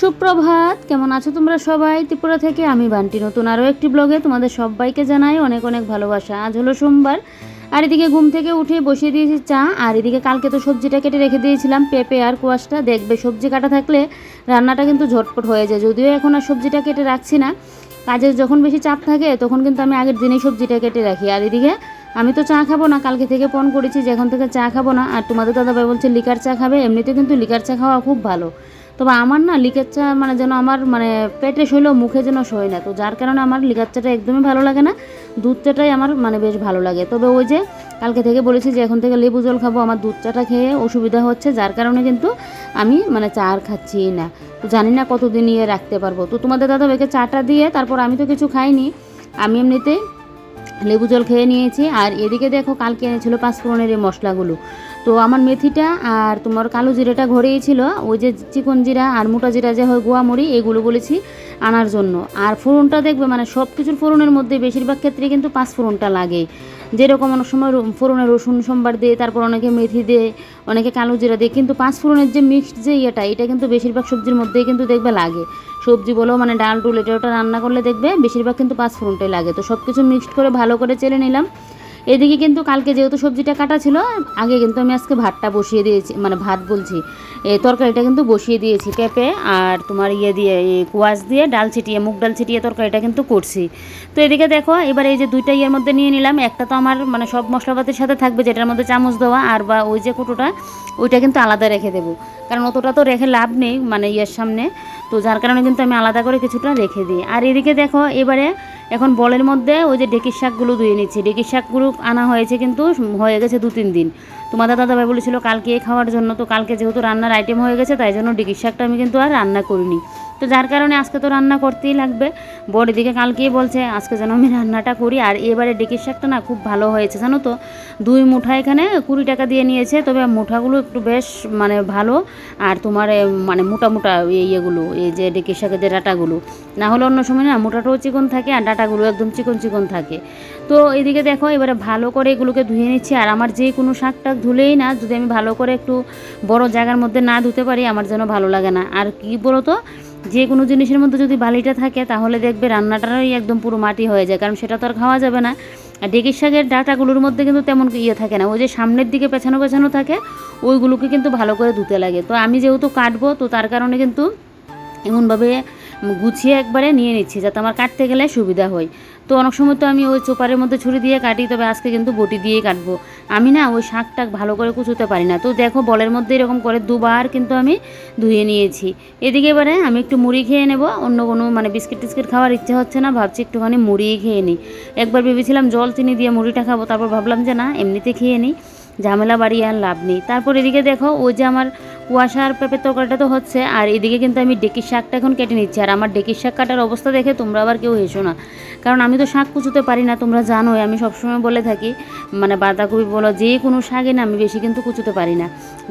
সুপ্রভাত, কেমন আছো তোমরা সবাই? ত্রিপুরা থেকে আমি বান্টি নতুন আরও একটি ব্লগে তোমাদের সবাইকে জানাই অনেক অনেক ভালোবাসা। আজ হলো সোমবার, আর এদিকে ঘুম থেকে উঠে বসিয়ে দিয়েছি চা। আর এদিকে কালকে তো সবজিটা কেটে রেখে দিয়েছিলাম, পেঁপে আর কোয়াশটা। দেখবে সবজি কাটা থাকলে রান্নাটা কিন্তু ঝটপট হয়ে যায়। যদিও এখন আর সবজিটা কেটে রাখছি না, কাজের যখন বেশি চাপ থাকে তখন কিন্তু আমি আগের দিনেই সবজিটা কেটে রাখি। আর এদিকে আমি তো চা খাবো না, কালকে থেকে ফোন করেছি যে এখন থেকে চা খাবো না। আর তোমাদের দাদাভাই বলছে লিকার চা খাবে। এমনিতে কিন্তু লিকার চা খাওয়া খুব ভালো, তবে আমার না লিকার চা মানে যেন আমার মানে পেটে সইলেও মুখে যেন সই না, তো যার কারণে আমার লিকার চাটা একদমই ভালো লাগে না। দুধ চাটাই আমার মানে বেশ ভালো লাগে। তবে ওই যে কালকে থেকে বলেছি যে এখন থেকে লেবু জল খাবো, আমার দুধ চাটা খেয়ে অসুবিধা হচ্ছে, যার কারণে কিন্তু আমি মানে চা আর খাচ্ছি না। তো জানি না কতদিন ইয়ে রাখতে পারবো। তো তোমাদের দাদাভাইকে চাটা দিয়ে তারপর আমি তো কিছু খাইনি, আমি এমনিতেই লেবু জল খেয়ে নিয়েছি। আর এদিকে দেখো কালকে এনেছিল পাঁচফোড়নের এই মশলাগুলো। তো আমার মেথিটা আর তোমার কালো জিরাটা ঘরেই ছিল, ওই যে চিকন জিরা আর মোটা জিরা যে হয় গোয়ামরি, এগুলো বলেছি আনার জন্য। আর ফোড়নটা দেখবে মানে সব কিছুর ফোড়নের মধ্যে বেশিরভাগ ক্ষেত্রে কিন্তু পাঁচফোড়নটা লাগে। যেরকম অনেক সময় ফোড়নে রসুন সোমবার দিয়ে, তারপর অনেকে মেথি দিয়ে, অনেকে কালো জিরা দিয়ে, কিন্তু পাঁচফোড়নের যে মিক্সড যে এটা কিন্তু বেশিরভাগ সবজির মধ্যেই কিন্তু দেখবে লাগে। সবজি বলো মানে ডাল টুল এটা ওটা রান্না করলে দেখবে বেশিরভাগ কিন্তু পাঁচফোড়নটাই লাগে। তো সব কিছু মিক্সড করে ভালো করে চেলে নিলাম। এদিকে কিন্তু কালকে যেহেতু সবজিটা কাটা ছিল, আগে কিন্তু আমি আজকে ভাতটা বসিয়ে দিয়েছি, মানে ভাত বলছি, তরকারিটা কিন্তু বসিয়ে দিয়েছি। পেঁপে আর তোমার ইয়ে দিয়ে কোয়াশ দিয়ে ডাল ছিটিয়ে, মুগ ডাল ছিটিয়ে তরকারিটা কিন্তু করছি। তো এদিকে দেখো এবার এই যে দুইটা ইয়ের মধ্যে নিয়ে নিলাম। একটা তো আমার মানে সব মশলাপাতির সাথে থাকবে, যেটার মধ্যে চামচ দেওয়া, আর বা ওই যে কুটোটা ওইটা কিন্তু আলাদা রেখে দেবো, কারণ অতটা তো রেখে লাভ নেই মানে ইয়ের সামনে। তো যার কারণে কিন্তু আমি আলাদা করে কিছুটা রেখে দিই। আর এদিকে দেখো এবারে এখন বলের মধ্যে ওই যে ডেকির শাকগুলো ধুয়ে নিচ্ছি। ডেকির শাকগুলো আনা হয়েছে কিন্তু হয়ে গেছে 2-3 দিন। তোমাদের দাদাভাই বলেছিল কালকে খাওয়ার জন্য, তো কালকে যেহেতু রান্নার আইটেম হয়ে গেছে তাই জন্য ডেকির শাকটা আমি কিন্তু আর রান্না করিনি। তো যার কারণে আজকে তো রান্না করতেই লাগবে। বড় দিকে কালকেই বলছে আজকে যেন আমি রান্নাটা করি। আর এবারে ডেকির শাকটা না খুব ভালো হয়েছে জানো তো। 2 মুঠা এখানে 20 টাকা দিয়ে নিয়েছে, তবে মুঠাগুলো একটু বেশ মানে ভালো। আর তোমার মানে মোটা মোটা ইয়েগুলো, এই যে ডেকির শাকের যে ডাঁটাগুলো, না হলে অন্য সময় না মোটাটাও চিকন থাকে আর ডাঁটাগুলো একদম চিকন চিকন থাকে। তো এইদিকে দেখো এবারে ভালো করে এগুলোকে ধুয়ে নিচ্ছি। আর আমার যে কোনো শাকটা ধুলেই না, যদি আমি ভালো করে একটু বড় জায়গার মধ্যে না ধুতে পারি আমার যেন ভালো লাগে না। আর কি বলো তো, যে কোনো জিনিসের মধ্যে যদি বালিটা থাকে তাহলে দেখবে রান্নাটারই একদম পুরো মাটি হয়ে যায়, কারণ সেটা তো আর খাওয়া যাবে না। আর ডেকির শাকের ডাঁটাগুলোর মধ্যে কিন্তু তেমন ইয়ে থাকে না, ওই যে সামনের দিকে পেছানো পেছানো থাকে, ওইগুলোকে কিন্তু ভালো করে ধুতে লাগে। তো আমি যেহেতু কাটবো, তো তার কারণে কিন্তু এমনভাবে গুছিয়ে একবারে নিয়ে নিচ্ছি যাতে আমার কাটতে গেলে সুবিধা হয়। তো অনেক সময় তো আমি ওই চোপারের মধ্যে ছুরি দিয়ে কাটি, তবে আজকে কিন্তু বটি দিয়েই কাটবো। আমি না ওই শাকটা ভালো করে কুচোতে পারি না। তো দেখো বলের মধ্যে এরকম করে 2বার কিন্তু আমি ধুয়ে নিয়েছি। এদিকে এবারে আমি একটু মুড়ি খেয়ে নেব, অন্য কোনো মানে বিস্কিট টিস্কিট খাওয়ার ইচ্ছে হচ্ছে না, ভাবছি একটুখানি মুড়িই খেয়ে নিই। একবার ভেবেছিলাম জল চিনি দিয়ে মুড়িটা খাবো, তারপর ভাবলাম যে না এমনিতে খেয়ে নিই, ঝামেলা বাড়িয়ে আর লাভ নেই। তারপর এদিকে দেখো ওই যে আমার কুয়াশা আর পেঁপের তরকারিটা তো হচ্ছে, আর এদিকে কিন্তু আমি ডেকির শাকটা এখন কেটে নিচ্ছি। আর আমার ডেকির শাক কাটার অবস্থা দেখে তোমরা আবার কেউ হেসো না, কারণ আমি তো শাক কুচোতে পারি না, তোমরা জানোই আমি সবসময় বলে থাকি। মানে বাঁধাকপি বলো যে কোনো শাকে না আমি বেশি কিন্তু কুচোতে পারি না,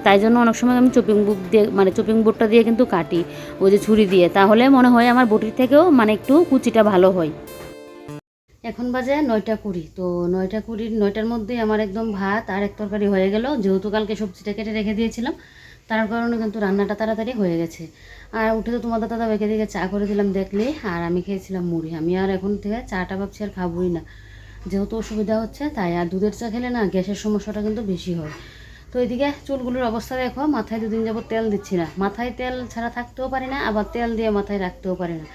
তাই জন্য অনেক সময় আমি চপিং বুক দিয়ে মানে চপিং বোর্ডটা দিয়ে কিন্তু কাটি, ওই যে ছুরি দিয়ে, তাহলে মনে হয় আমার বটির থেকেও মানে একটু কুচিটা ভালো হয়। এখন বাজে 9টা 20। তো 9টার মধ্যেই আমার একদম ভাত আর এক তরকারি হয়ে গেল, যেহেতু কালকে সবজিটা কেটে রেখে দিয়েছিলাম তার কারণে কিন্তু রান্নাটা তাড়াতাড়ি হয়ে গেছে। আর উঠে তো তোমাদের দাদা বেঁকে দিকে চা করে দিলাম দেখলে, আর আমি খেয়েছিলাম মুড়ি। আমি আর এখন থেকে চাটা ভাবছি আর খাবোই না, যেহেতু অসুবিধা হচ্ছে তাই। আর দুধের চা খেলে না গ্যাসের সমস্যাটা কিন্তু বেশি হয়। তো এদিকে চুলগুলোর অবস্থা দেখো, মাথায় 2 দিন যাবত তেল দিচ্ছি না, মাথায় তেল ছাড়া থাকতেও পারি না, আবার তেল দিয়ে মাথায় রাখতেও পারি না,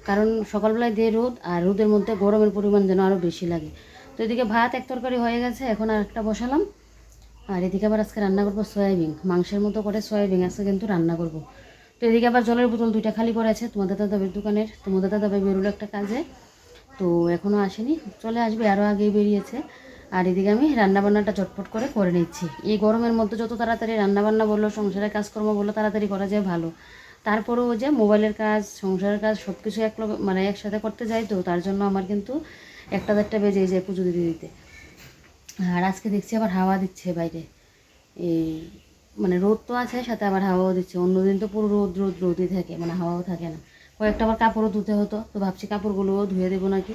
কারণ সকালবেলায় দিয়ে রোদ, আর রোদের মধ্যে গরমের পরিমাণ যেন আরও বেশি লাগে। তো এদিকে ভাত এক তরকারি হয়ে গেছে, এখন আর একটা বসালাম। আর এদিকে আবার আজকে রান্না করবো সয়াবিন, মাংসের মতো করে সয়াবিন আজকে কিন্তু রান্না করব। তো এদিকে আবার জলের বোতল 2টা খালি করে আছে তোমাদের দাদাবের দোকানের। তোমাদের দাদাভাই বেরোলো একটা কাজে, তো এখনও আসেনি, চলে আসবে, আরও আগেই বেরিয়েছে। আর এদিকে আমি রান্নাবান্নাটা চটপট করে নিচ্ছি। এই গরমের মধ্যে যত তাড়াতাড়ি রান্নাবান্না বললো, সংসারের কাজকর্ম বললো তাড়াতাড়ি করা যায় ভালো। তারপরেও যে মোবাইলের কাজ, সংসারের কাজ সব কিছু মানে একসাথে করতে যাই, তো তার জন্য আমার কিন্তু 1-1.5টা বেজে যায় পুজো দিতে দিতে। আর আজকে দেখছি আবার হাওয়া দিচ্ছে বাইরে, এই মানে রোদ তো আছে সাথে আবার হাওয়াও দিচ্ছে। অন্যদিন তো পুরো রোদ রোদ রোদই থাকে, মানে হাওয়াও থাকে না। কয়েকটা আবার কাপড়ও ধুতে হতো, তো ভাবছি কাপড়গুলোও ধুয়ে দেবো নাকি।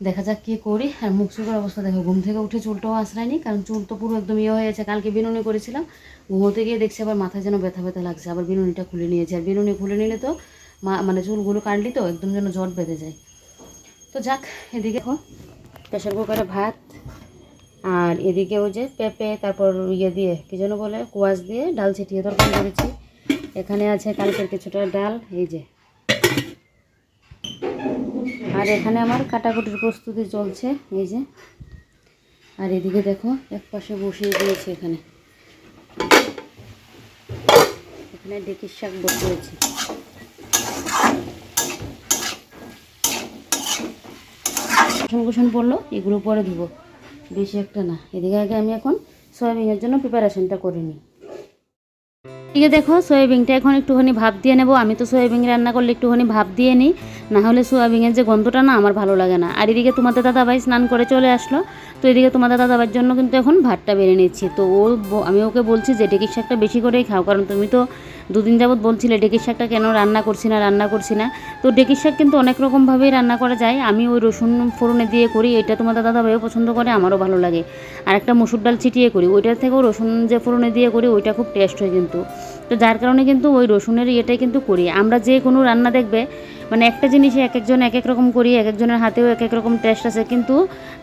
দেখা যাক কী করি। আর মুখ চুলের অবস্থা দেখো, ঘুম থেকে উঠে চুলটাও আশ্রায়নি, কারণ চুল তো পুরো একদম ইয়ে হয়ে গেছে। কালকে বিনুনি করেছিলাম, ঘুমোতে গিয়ে দেখছি আবার মাথায় যেন ব্যথা ব্যথা লাগছে, আবার বিনুনিটা খুলে নিয়েছে। আর বিনুনি খুলে নিলে তো মানে চুলগুলো কাটলি তো একদম যেন জট বেঁধে যায়। তো যাক, এদিকে দেখো প্রেশার কুকারে ভাত, আর এদিকে ওই যে পেঁপে, তারপর ইয়ে দিয়ে কী যেন বলে, কোয়াশ দিয়ে ডাল ছিটিয়ে তরকারি করেছি। এখানে আছে কালকের কিছুটা ডাল, এই যে। আর এখানে আমার কাটাকুটির প্রস্তুতি চলছে, এই যে। আর এদিকে দেখো এক পাশে বসিয়ে দিয়েছি, এখানে ডেকির শাক বসিয়েছি। বাসন কুসন পড়লো, এগুলো পরে ধুবো, বেশি একটা না। এদিকে আগে আমি এখন সয়াবিনের জন্য প্রিপারেশনটা করে নিই। এদিকে দেখো সয়াবিনটা এখন একটুখানি ভাপ দিয়ে নেব। আমি তো সয়াবিন রান্না করলে একটুখানি ভাপ দিয়ে নিই, না হলে সয়াবিনের যে গন্ধটা না আমার ভালো লাগে না। আর এদিকে তোমাদের দাদাভাই স্নান করে চলে আসলো, তো এদিকে তোমাদের দাদাভাইয়ের জন্য কিন্তু এখন ভাতটা বেড়ে নিচ্ছি। তো আমি ওকে বলছি যে ডেকির শাকটা বেশি করেই খাও, কারণ তুমি তো দুদিন যাবৎ বলছিলে ডেকির শাকটা কেন রান্না করছি না। তো ডেকির শাক কিন্তু অনেক রকমভাবেই রান্না করা যায়। আমি ওই রসুন ফোড়নে দিয়ে করি, এটা তোমাদের দাদাভাইও পছন্দ করে, আমারও ভালো লাগে। আর একটা মসুর ডাল ছিটিয়ে করি, ওইটার থেকেও রসুন যে ফোড়নে দিয়ে করি ওইটা খুব টেস্ট হয় কিন্তু। তো যার কারণে কিন্তু ওই রসুনের ইয়েটাই কিন্তু করি। আমরা যে কোনো রান্না দেখবে মানে একটা জিনিসে এক একজন এক এক রকম করি, এক একজনের হাতেও এক এক রকম টেস্ট আছে, কিন্তু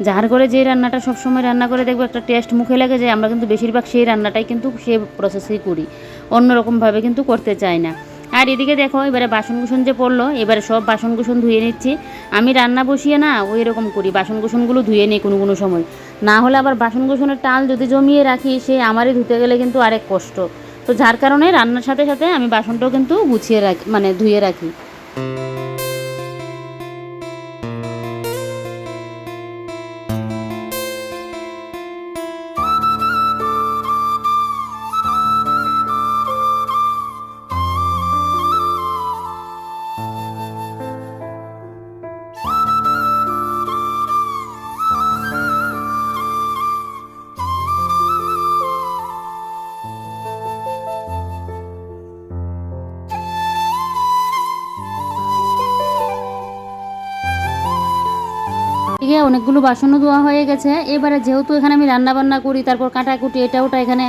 যার ঘরে যে রান্নাটা সবসময় রান্না করে দেখবে একটা টেস্ট মুখে লেগে যায়, আমরা কিন্তু বেশিরভাগ সেই রান্নাটাই কিন্তু সেই প্রসেসেই করি, অন্যরকমভাবে কিন্তু করতে চাই না। আর এদিকে দেখো এবারে বাসনকুসন যে পড়লো, এবারে সব বাসনকুসন ধুয়ে নিচ্ছি। আমি রান্না বসিয়ে না ওই রকম করি, বাসনকুসনগুলো ধুয়ে নিই কোনো কোনো সময়, না হলে আবার বাসনকুসনের টাল যদি জমিয়ে রাখি সে আমারই ধুতে গেলে কিন্তু আরেক কষ্ট। তো যার কারণে রান্নার সাথে সাথে আমি বাসনটাও কিন্তু গুছিয়ে রাখি, মানে ধুয়ে রাখি। এদিকে অনেকগুলো বাসনও ধোয়া হয়ে গেছে। এবারে যেহেতু এখানে আমি রান্না বান্না করি, তারপর কাটাকুটি এটা ওটা এখানে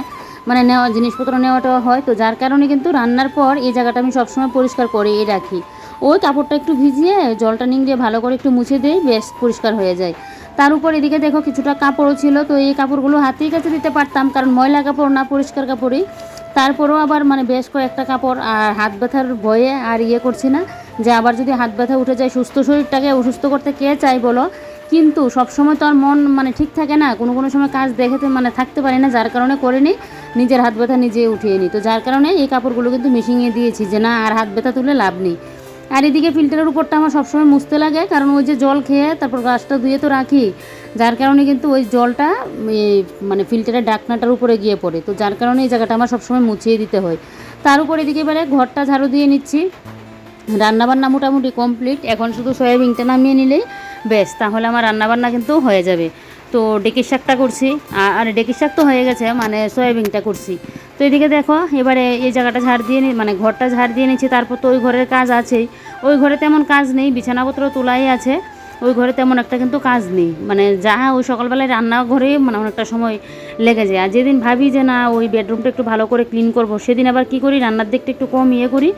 মানে নেওয়া জিনিসপত্র নেওয়াটা হয়, তো যার কারণে কিন্তু রান্নার পর এই জায়গাটা আমি সবসময় পরিষ্কার করেই রাখি। ওই কাপড়টা একটু ভিজিয়ে জলটা নিংড়িয়ে ভালো করে একটু মুছে দিই, বেশ পরিষ্কার হয়ে যায়। তার উপর এদিকে দেখো কিছুটা কাপড়ও ছিল, তো এই কাপড়গুলো হাতেই কাছে দিতে পারতাম, কারণ ময়লা কাপড় না, পরিষ্কার কাপড়ই। তারপরেও আবার মানে বেশ কয়েকটা কাপড়, আর হাত ব্যথার ভয়ে আর ইয়ে করছি না যে আবার যদি হাত ব্যথা উঠে যায়, সুস্থ শরীরটাকে অসুস্থ করতে কে চাই বলো। কিন্তু সবসময় তো আর মন মানে ঠিক থাকে না, কোনো কোনো সময় কাজ দেখে তো মানে থাকতে পারি না, যার কারণে করে নিই, নিজের হাত ব্যথা নিজে উঠিয়ে নিই। তো যার কারণে এই কাপড়গুলো কিন্তু মিশিয়ে দিয়েছি যে না আর হাত ব্যথা তুলে লাভ নেই। আর এদিকে ফিল্টারের উপরটা আমার সবসময় মুছতে লাগে, কারণ ওই যে জল খেয়ে তারপর গাছটা ধুয়ে তো রাখি, যার কারণে কিন্তু ওই জলটা মানে ফিল্টারের ডাকনাটার উপরে গিয়ে পড়ে। তো যার কারণে এই জায়গাটা আমার সবসময় মুছিয়ে দিতে হয়। তার উপর এদিকে এবারে ঘরটা ঝাড়ু দিয়ে নিচ্ছি। রান্নাবান্না মোটামুটি কমপ্লিট, এখন শুধু সয়াবিনটা নামিয়ে নিলেই বেশ, তাহলে আমার রান্নাবান্না কিন্তু হয়ে যাবে। তো ডেকির শাকটা করছি, আর ডেকির শাক তো হয়ে গেছে, মানে সয়াবিনটা করছি। তো এদিকে দেখো এবারে এই জায়গাটা ঝাড় দিয়ে মানে ঘরটা ঝাড় দিয়ে নিচ্ছি। তারপর তো ওই ঘরের কাজ আছেই, ওই ঘরে তেমন কাজ নেই, বিছানাপত্র তোলাই আছে, ওই ঘরে তেমন একটা কিন্তু কাজ নেই, মানে যাহা ওই সকালবেলায় রান্নাঘরে মানে অনেকটা সময় লেগে যায়। আর যেদিন ভাবি যে না ওই বেডরুমটা একটু ভালো করে ক্লিন করব, সেদিন আবার কি করি, রান্নার দিকটা একটু কম ইয়ে করি,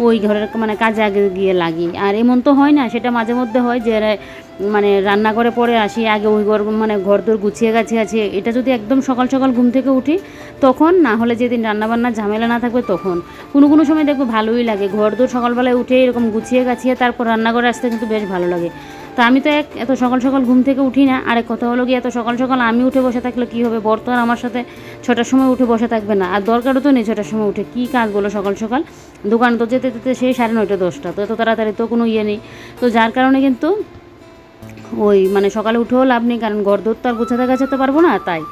ওই ঘরের মানে কাজে আগে গিয়ে লাগি। আর এমন তো হয় না, সেটা মাঝে মধ্যে হয় যে মানে রান্না করে পরে আসি, আগে ওই ঘর মানে ঘরদোর গুছিয়ে গাছিয়ে আছে, এটা যদি একদম সকাল সকাল ঘুম থেকে উঠি তখন, না হলে যেদিন রান্নাবান্নার ঝামেলা না থাকবে তখন কোনো কোনো সময় দেখবো ভালোই লাগে, ঘরদোর সকালবেলায় উঠে এরকম গুছিয়ে গাছিয়ে তারপর রান্নাঘরে আসতে কিন্তু বেশ ভালো লাগে। তো আমি তো এত সকাল সকাল ঘুম থেকে উঠি না। আরেক কথা হলো কি, এত সকাল সকাল আমি উঠে বসে থাকলে কী হবে, বর তো আর আমার সাথে 6টার সময় উঠে বসে থাকবে না, আর দরকারও তো নেই 6টার সময় উঠে কী কাজ বলো সকাল সকাল, দোকান তো যেতে যেতে সেই 9:30 10টা, তো এত তাড়াতাড়ি তো কোনো ইয়ে নেই। তো যার কারণে কিন্তু ওই মানে সকালে উঠেও লাভ নেই, কারণ ঘর দৌড় তো আর গুছাতে গাছাতে পারবো না তাই।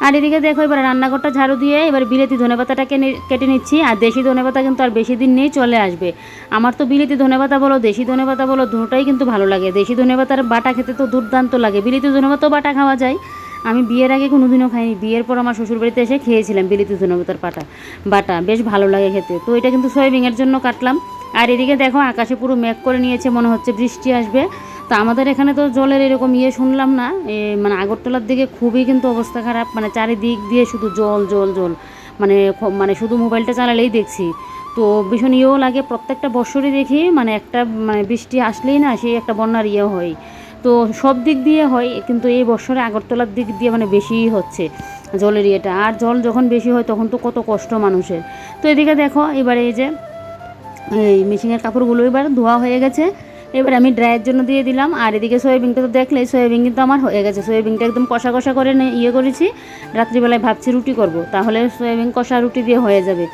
আর এদিকে দেখো এবার রান্নাঘরটা ঝাড়ু দিয়ে এবার বিলেতি ধনেপাতাটাকে কেটে নিচ্ছি। আর দেশি ধনেপাতা কিন্তু আর বেশি দিন নেই, চলে আসবে। আমার তো বিলেতি ধনেপাতা বলো দেশি ধনেপাতা বলো দুটোটাই কিন্তু ভালো লাগে। দেশি ধনেপাতার বাটা খেতে তো দুর্দান্ত লাগে, বিলেতি ধনেপাতাও বাটা খাওয়া যায়। আমি বিয়ের আগে কোনোদিনও খাইনি, বিয়ের পর আমার শ্বশুরবাড়িতে এসে খেয়েছিলাম বিলেতি ধনেপাতার বাটা, বেশ ভালো লাগে খেতে। তো এটা কিন্তু সয়াবিনের জন্য কাটলাম। আর এদিকে দেখো আকাশে পুরো মেঘ করে নিয়েছে, মনে হচ্ছে বৃষ্টি আসবে। তা আমাদের এখানে তো জলের এরকম শুনলাম না, মানে আগরতলার দিকে খুবই কিন্তু অবস্থা খারাপ, মানে চারিদিক দিয়ে শুধু জল জল জল, মানে মানে শুধু মোবাইলটা চালালেই দেখছি। তো ভীষণ লাগে, প্রত্যেকটা বছরই দেখি মানে একটা মানে বৃষ্টি আসলেই না সেই একটা বন্যার হয়। তো সব দিক দিয়ে হয়, কিন্তু এই বছরে আগরতলার দিক দিয়ে মানে বেশিই হচ্ছে জলের আর জল যখন বেশি হয় তখন তো কত কষ্ট মানুষের। তো এদিকে দেখো এবারে এই যে এই মেশিনের কাপড়গুলো এবার ধোয়া হয়ে গেছে, এবার আমি ড্রাইয়ের জন্য দিয়ে দিলাম। আর এদিকে সয়াবিনটা তো দেখলেই, সয়াবিন কিন্তু আমার হয়ে গেছে, সয়াবিনটা একদম কষা কষা করে করেছি। রাত্রিবেলায় ভাবছি রুটি করব, তাহলে সয়াবিন কষা রুটি দিয়ে হয়ে যাবে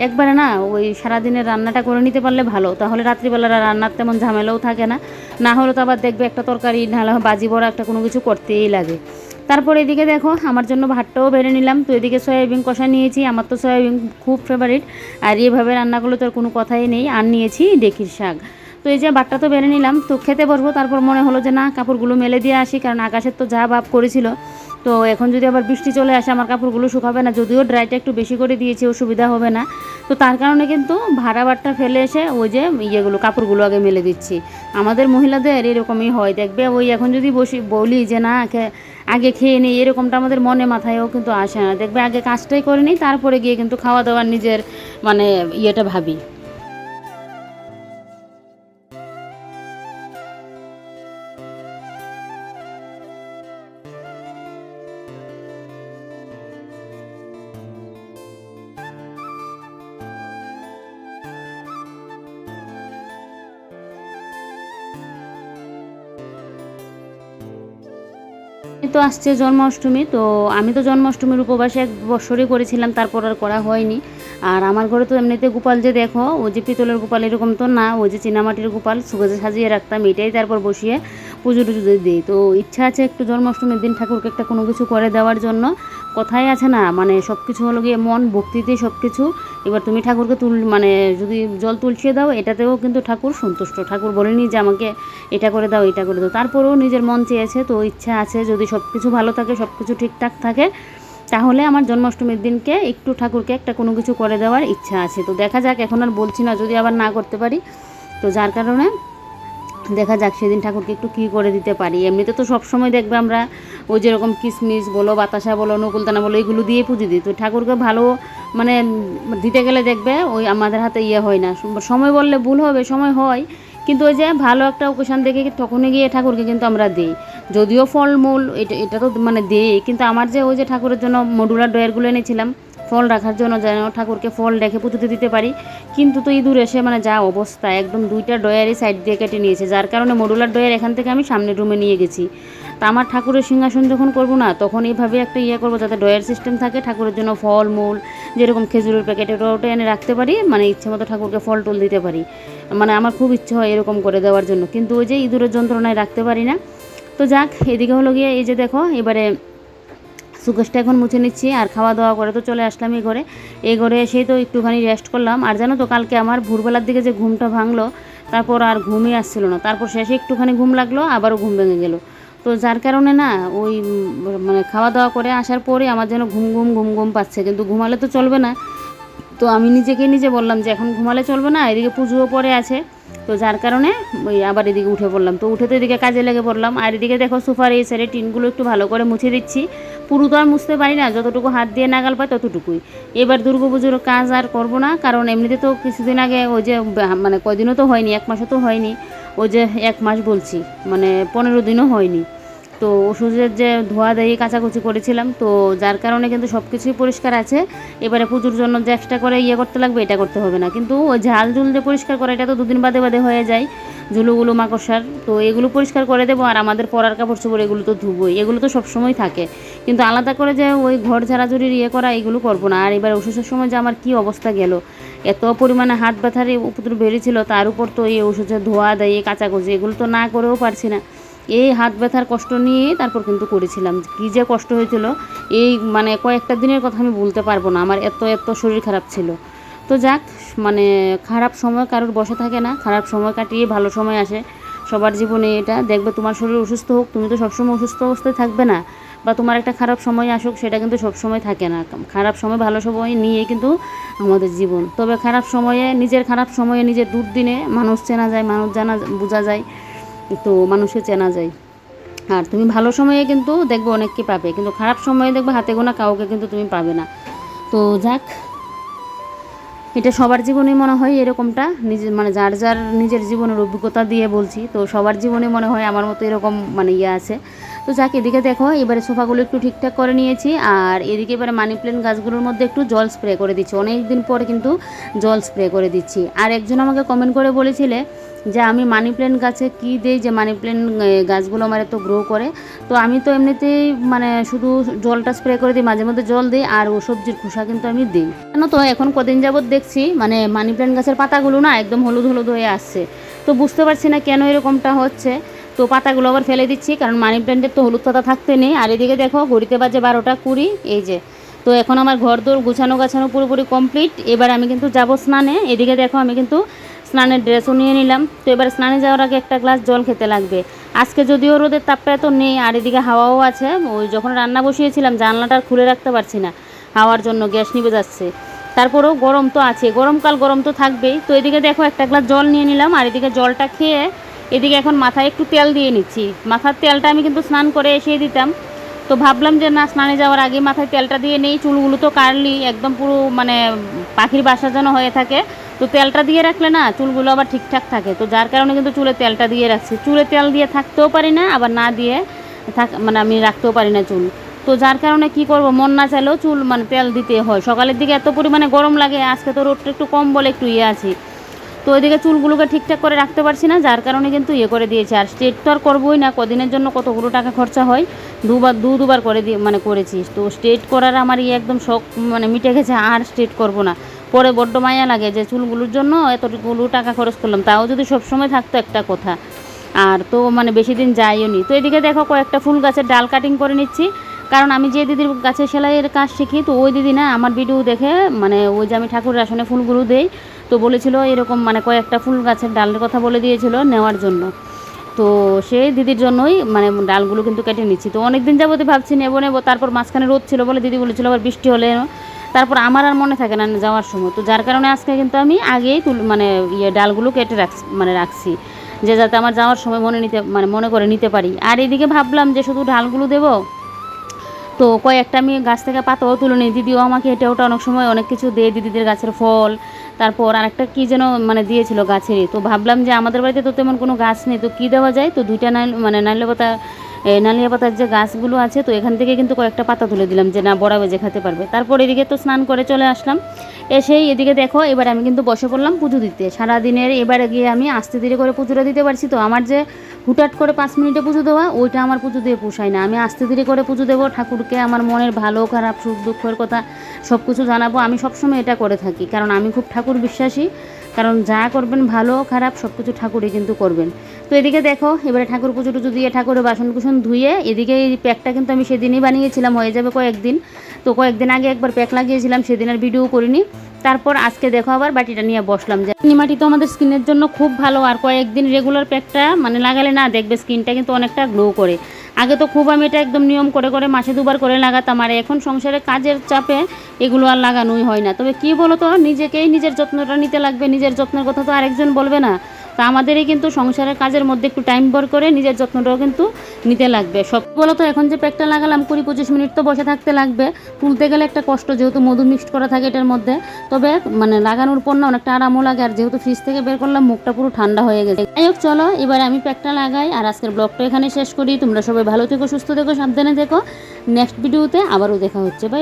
একবারে। না ওই সারাদিনের রান্নাটা করে নিতে পারলে ভালো, তাহলে রাত্রিবেলা রান্নার তেমন ঝামেলাও থাকে না। না হলে তো আবার দেখবে একটা তরকারি নাহলে বাজি বড়া একটা কোনো কিছু করতেই লাগে। তারপর এদিকে দেখো আমার জন্য ভাতটাও বেড়ে নিলাম। তো এদিকে সয়াবিন কষা নিয়েছি, আমার তো সয়াবিন খুব ফেভারিট, আর এইভাবে রান্নাগুলো তো আর কোনো কথাই নেই। আর নিয়েছি ডেকির শাক। তো এই যে ভাতটা তো বেড়ে নিলাম, তো খেতে বসবো। তারপর মনে হলো যে না, কাপড়গুলো মেলে দিয়ে আসি, কারণ আকাশের তো যা ভাব করেছিল। তো এখন যদি আবার বৃষ্টি চলে আসে আমার কাপড়গুলো শুকাবে না, যদিও ড্রাইটা একটু বেশি করে দিয়েছি, অসুবিধা হবে না। তো তার কারণে কিন্তু ভাড়া বাটটা ফেলে এসে ওই যে কাপড়গুলো আগে মেলে দিচ্ছি। আমাদের মহিলাদের এরকমই হয়, দেখবে ওই এখন যদি বলি যে না আগে খেয়ে নিই, এরকমটা আমাদের মনে মাথায়ও কিন্তু আসে না। দেখবে আগে কাজটাই করে নিই, তারপরে গিয়ে কিন্তু খাওয়া দাওয়ার নিজের মানে ভাবি। তো আসছে জন্মাষ্টমী, তো আমি তো জন্মাষ্টমীর উপবাসে এক বছরই করেছিলাম, তারপর আর করা হয়নি। আর আমার ঘরে তো এমনিতে গোপাল যে দেখো, ওই যে পিতলের গোপাল এরকম তো না, ওই যে চীনামাটির গোপাল সুগজে সাজিয়ে রাখতাম, এটাই তারপর বসিয়ে পুজো টুজো দিই। তো ইচ্ছা আছে একটু জন্মাষ্টমীর দিন ঠাকুরকে একটা কোনো কিছু করে দেওয়ার জন্য। কথাই আছে না, মানে সব কিছু হলো গিয়ে মন ভক্তিতেই সব কিছু। এবার তুমি ঠাকুরকে মানে যদি জল তুলসিয়ে দাও, এটাতেও কিন্তু ঠাকুর সন্তুষ্ট। ঠাকুর বলেনি যে আমাকে এটা করে দাও এটা করে দাও, তারপরেও নিজের মন চেয়েছে। তো ইচ্ছা আছে যদি সব কিছু ভালো থাকে, সব কিছু ঠিকঠাক থাকে, তাহলে আমার জন্মাষ্টমীর দিনকে একটু ঠাকুরকে একটা কোনো কিছু করে দেওয়ার ইচ্ছা আছে। তো দেখা যাক, এখন আর বলছি না যদি আবার না করতে পারি। তো যার কারণে দেখা যাক সেদিন ঠাকুরকে একটু কী করে দিতে পারি। এমনিতে তো সবসময় দেখবে আমরা ওই যেরকম কিশমিশ বলো, বাতাসা বলো, নকুলদানা বলো, এগুলো দিয়ে পুজো দিই। তো ঠাকুরকে ভালো মানে দিতে গেলে দেখবে ওই আমাদের হাতে হয় না। সময় বললে ভুল হবে, সময় হয়, কিন্তু ওই যে ভালো একটা অকেশান দেখে তখনই গিয়ে ঠাকুরকে কিন্তু আমরা দিই। যদিও ফলমূল এটা তো মানে দিই, কিন্তু আমার যে ওই যে ঠাকুরের জন্য মডুলার ডয়ারগুলো এনেছিলাম ফল রাখার জন্য, যেন ঠাকুরকে ফল রেখে পুজোতে দিতে পারি, কিন্তু তো ইঁদুর এসে মানে যা অবস্থা, একদম 2টা ডয়ারই সাইড দিয়ে কেটে নিয়েছে। যার কারণে মডুলার ডয়ার এখান থেকে আমি সামনের রুমে নিয়ে গেছি। তা আমার ঠাকুরের সিংহাসন যখন করবো না, তখন এইভাবে একটা করবো যাতে ডয়ার সিস্টেম থাকে, ঠাকুরের জন্য ফল মূল যেরকম খেজুরের প্যাকেট ওটা এনে রাখতে পারি, মানে ইচ্ছে মতো ঠাকুরকে ফল টুল দিতে পারি। মানে আমার খুব ইচ্ছে হয় এরকম করে দেওয়ার জন্য, কিন্তু ওই যে ইঁদুরের যন্ত্রণায় রাখতে পারি না। তো যাক, এদিকে হলো গিয়ে এই যে দেখো এবারে সুকেশটা এখন মুছে নিচ্ছি, আর খাওয়া দাওয়া করে তো চলে আসলাম এই ঘরে এসেই তো একটুখানি রেস্ট করলাম। আর জানো তো কালকে আমার ভোরবেলার দিকে যে ঘুমটা ভাঙলো, তারপর আর ঘুমই আসছিল না, তারপর শেষে একটুখানি ঘুম লাগলো, আবারও ঘুম ভেঙে গেল। তো যার কারণে না ওই মানে খাওয়া দাওয়া করে আসার পরে আমার যেন ঘুম ঘুম ঘুম ঘুম পাচ্ছে, কিন্তু ঘুমালে তো চলবে না। তো আমি নিজে বললাম যে এখন ঘুমালে চলবে না, এদিকে পুজোও পরে আছে। তো যার কারণে ওই আবার এদিকে উঠে পড়লাম। তো উঠে তো এদিকে কাজে লেগে পড়লাম। আর এদিকে দেখো সোফার এই সাইডে টিনগুলো একটু ভালো করে মুছে দিচ্ছি। পুরো তো আর মুছতে পারি না, যতটুকু হাত দিয়ে নাগাল পাই ততটুকুই। এবার দুর্গাপুজোর কাজ আর করবো না, কারণ এমনিতে তো কিছুদিন আগে ওই যে মানে কয়দিনও তো হয়নি, 1 মাসও তো হয়নি, ওই যে 1 মাস বলছি, মানে 15 দিনও হয়নি। তো ওষুধের যে ধোয়া দিয়ে কাচাকুচি করেছিলাম, তো যার কারণে কিন্তু সব কিছুই পরিষ্কার আছে। এবারে পুজোর জন্য যে এক্সট্রা করে করতে লাগবে এটা করতে হবে না, কিন্তু ওই ঝাল ঝুল যে পরিষ্কার করা এটা তো 2 দিন বাদে বাদে হয়ে যায়, ঝুলুগুলো মাকড়সার। তো এগুলো পরিষ্কার করে দেবো, আর আমাদের পরার কাপড় চোপড় এগুলো তো ধুবোই, এগুলো তো সবসময় থাকে, কিন্তু আলাদা করে যে ওই ঘর ঝাড়াঝুড়ির করা এগুলো করবো না। আর এবার ওষুধের সময় যে আমার কী অবস্থা গেল, এত পরিমাণে হাত ব্যথার উপদ্রব বেড়েছিল, তার উপর তো এই ওষুধের ধোয়া দেয় কাচাকুচি এগুলো তো না করেও পারছি না। এই হাত ব্যথার কষ্ট নিয়ে তারপর কিন্তু করেছিলাম, কী যে কষ্ট হয়েছিল এই মানে কয়েকটা দিনের কথা আমি বলতে পারবো না, আমার এত শরীর খারাপ ছিল। তো যাক, মানে খারাপ সময় কারোর বসে থাকে না, খারাপ সময় কাটিয়ে ভালো সময় আসে সবার জীবনে। এটা দেখবে তোমার শরীর অসুস্থ হোক, তুমি তো সবসময় অসুস্থ অবস্থায় থাকবে না, বা তোমার একটা খারাপ সময় আসুক, সেটা কিন্তু সবসময় থাকে না। খারাপ সময় ভালো সময় নিয়ে কিন্তু আমাদের জীবন। তবে খারাপ সময়ে নিজের দুর্দিনে মানুষ চেনা যায়, মানুষ বোঝা যায়। তো মানুষকে চেনা যায়। আর তুমি ভালো সময়ে কিন্তু দেখবে অনেককে পাবে, কিন্তু খারাপ সময়ে দেখবে হাতে গোনা কাউকে কিন্তু তুমি পাবে না। তো যাক, এটা সবার জীবনেই মনে হয় এরকমটা, নিজের মানে যার যার নিজের জীবনের অভিজ্ঞতা দিয়ে বলছি, তো সবার জীবনে মনে হয় আমার মতো এরকম মানে ইয়ে আছে। তো যাক, এদিকে দেখো এবারে সোফাগুলো একটু ঠিকঠাক করে নিয়েছি, আর এদিকে এবারে মানি প্ল্যান্ট গাছগুলোর মধ্যে একটু জল স্প্রে করে দিচ্ছি। অনেক দিন পরে কিন্তু জল স্প্রে করে দিচ্ছি। আর একজন আমাকে কমেন্ট করে বলেছিলে যে আমি মানি প্ল্যান্ট গাছে কী দিই যে মানি প্ল্যান্ট গাছগুলো আমার এত গ্রো করে। তো আমি তো এমনিতেই মানে শুধু জলটা স্প্রে করে দিই, মাঝে মধ্যে জল দিই, আর ও সবজির খোসা কিন্তু আমি দিই। কেন তো এখন কদিন যাবৎ দেখছি মানে মানি প্ল্যান্ট গাছের পাতাগুলো না একদম হলুদ হলুদ হয়ে আসছে। তো বুঝতে পারছি না কেন এরকমটা হচ্ছে। তো পাতাগুলো আবার ফেলে দিচ্ছি, কারণ মানি প্ল্যান্টের তো হলুদ পাতা থাকতে নেই। আর এদিকে দেখো ঘড়িতে বাজে 12টা 20, এই যে। তো এখন আমার ঘর দোর গাছানো পুরোপুরি কমপ্লিট। এবার আমি কিন্তু যাব স্নানে। এদিকে দেখো আমি কিন্তু স্নানের ড্রেসও নিয়ে নিলাম। তো এবার স্নানে যাওয়ার আগে একটা গ্লাস জল খেতে লাগবে। আজকে যদিও রোদের তাপটা এত নেই, আর এদিকে হাওয়াও আছে। ওই যখন রান্না বসিয়েছিলাম জানলাটা খুলে রাখতে পারছি না হাওয়ার জন্য, গ্যাস নিভে যাচ্ছে। তারপরেও গরম তো আছে, গরমকাল গরম তো থাকবেই। তো এদিকে দেখো একটা গ্লাস জল নিয়ে নিলাম, আর এদিকে জলটা খেয়ে এদিকে এখন মাথায় একটু তেল দিয়ে নিচ্ছি। মাথার তেলটা আমি কিন্তু স্নান করে এসে দিতাম, তো ভাবলাম যে না, স্নানে যাওয়ার আগে মাথায় তেলটা দিয়ে নেই। চুলগুলো তো কার্লি একদম পুরো মানে পাখির বাসা যেন হয়ে থাকে। তো তেলটা দিয়ে রাখলে না চুলগুলো আবার ঠিকঠাক থাকে। তো যার কারণে কিন্তু চুলে তেলটা দিয়ে রাখছি। চুলে তেল দিয়ে থাকতেও পারি না, আবার না দিয়ে মানে আমি রাখতেও পারি না চুল। তো যার কারণে কি করব, মন না চাইলেও চুল মানে তেল দিতে হয়। সকালের দিকে এত পরিমাণে গরম লাগে, আজকে তো রোদটা একটু কম বলে একটু আছি। তো ওইদিকে চুলগুলোকে ঠিকঠাক করে রাখতে পারছি না, যার কারণে কিন্তু করে দিয়েছি। আর স্ট্রেট তো আর করবোই না, কদিনের জন্য কতগুলো টাকা খরচা হয়। দুবার করে দিয়ে মানে করেছি। তো স্ট্রেট করার আমার একদম শখ মানে মিটে গেছে, আর স্ট্রেট করব না। পরে বড্ড মায়া লাগে যে চুলগুলোর জন্য এতগুলো টাকা খরচ করলাম, তাও যদি সবসময় থাকতো একটা কথা। আর তো মানে বেশি দিন যাইও নি। তো এদিকে দেখো কয়েকটা ফুল গাছের ডাল কাটিং করে নিচ্ছি, কারণ আমি যে দিদির কাছে সেলাইয়ের কাজ শিখি, তো ওই দিদি না আমার ভিডিও দেখে মানে ওই যে আমি ঠাকুরের আসনে ফুলগুলো দেই, তো বলেছিল এরকম মানে কয়েকটা ফুল গাছের ডালের কথা বলে দিয়েছিল নেওয়ার জন্য। তো সেই দিদির জন্যই মানে ডালগুলো কিন্তু কেটে নিচ্ছি। তো অনেক দিন যাবতে ভাবছি নেবো, তারপর মাঝখানে রোদ ছিল বলে দিদি বলেছিল আবার বৃষ্টি হলে, তারপর আমার আর মনে থাকে না যাওয়ার সময়। তো যার কারণে আজকে কিন্তু আমি আগেই মানে ডালগুলো কেটে রাখছি, যে যাতে আমার যাওয়ার সময় মনে করে নিতে পারি। আর এদিকে ভাবলাম যে শুধু ডালগুলো দেবো, তো কয়েকটা আমি গাছ থেকে পাতাও তুলে নিই। দিদিও আমাকে এটা ওটা অনেক সময় অনেক কিছু দেয়, দিদিদের গাছের ফল, তারপর আরেকটা কী যেন মানে দিয়েছিল গাছেরই। তো ভাবলাম যে আমাদের বাড়িতে তো তেমন কোনো গাছ নেই, তো কী দেওয়া যায়। তো দুইটা নালিয়া পাতার যে গাছগুলো আছে, তো এখান থেকে কিন্তু কয়েকটা পাতা তুলে দিলাম যে না, বড়া বেজে খেতে পারবে। তারপর এদিকে তো স্নান করে চলে আসলাম। এসেই এদিকে দেখো এবার আমি কিন্তু বসে পড়লাম পুজো দিতে। সারাদিনের এবারে গিয়ে আমি আস্তে ধীরে করে পুজোটা দিতে পারছি। তো আমার যে হুটহাট করে 5 মিনিটে পুজো দেওয়া, ওইটা আমার পুজো দিয়ে পোষায় না। আমি আস্তে ধীরে করে পুজো দেবো, ঠাকুরকে আমার মনের ভালো খারাপ সুখ দুঃখের কথা সব কিছু জানাবো। আমি সবসময় এটা করে থাকি, কারণ আমি খুব ঠাকুর বিশ্বাসী। কারণ যা করবেন ভালো খারাপ সব কিছু ঠাকুরই কিন্তু করবেন। তো এদিকে দেখো এবারে ঠাকুর পুজো টুজো দিয়ে ঠাকুরের বাসন কুসন ধুয়ে, এদিকে এই প্যাকটা কিন্তু আমি সেদিনই বানিয়েছিলাম, হয়ে যাবে কয়েকদিন। তো কয়েকদিন আগে একবার প্যাক লাগিয়েছিলাম, সেদিনের ভিডিও করিনি। তারপর আজকে দেখো আবার বাটিটা নিয়ে বসলাম। যে নিমাটি তো আমাদের স্কিনের জন্য খুব ভালো, আর কয়েকদিন রেগুলার প্যাকটা মানে লাগালে না দেখবে স্কিনটা কিন্তু অনেকটা গ্লো করে। আগে তো খুব আমি এটা একদম নিয়ম করে করে মাসে 2বার করে লাগাতাম, আর এখন সংসারে কাজের চাপে এগুলো আর লাগানোই হয় না। তবে কি বলো তো, নিজেকেই নিজের যত্নটা নিতে লাগবে, নিজের যত্নের কথা তো আরেকজন বলবে না। তা আমাদেরই কিন্তু সংসারের কাজের মধ্যে একটু টাইম বের করে নিজের যত্নটাও কিন্তু নিতে লাগবে। সব বলো তো, এখন যে প্যাকটা লাগালাম 20-25 মিনিট তো বসে থাকতে লাগবে, তুলতে গেলে একটা কষ্ট, যেহেতু মধু মিক্সড করা থাকে এটার মধ্যে। তবে মানে লাগানোর পর না অনেকটা আরামও লাগে, আর যেহেতু ফ্রিজ থেকে বের করলাম মুখটা পুরো ঠান্ডা হয়ে গেছে। যাই হোক চলো এবার আমি প্যাকটা লাগাই, আর আজকের ব্লগটা এখানে শেষ করি। তোমরা সবাই ভালো থেকো, সুস্থ থেকো, সাবধানে থেকো। নেক্সট ভিডিওতে আবারও দেখা হচ্ছে। বাই।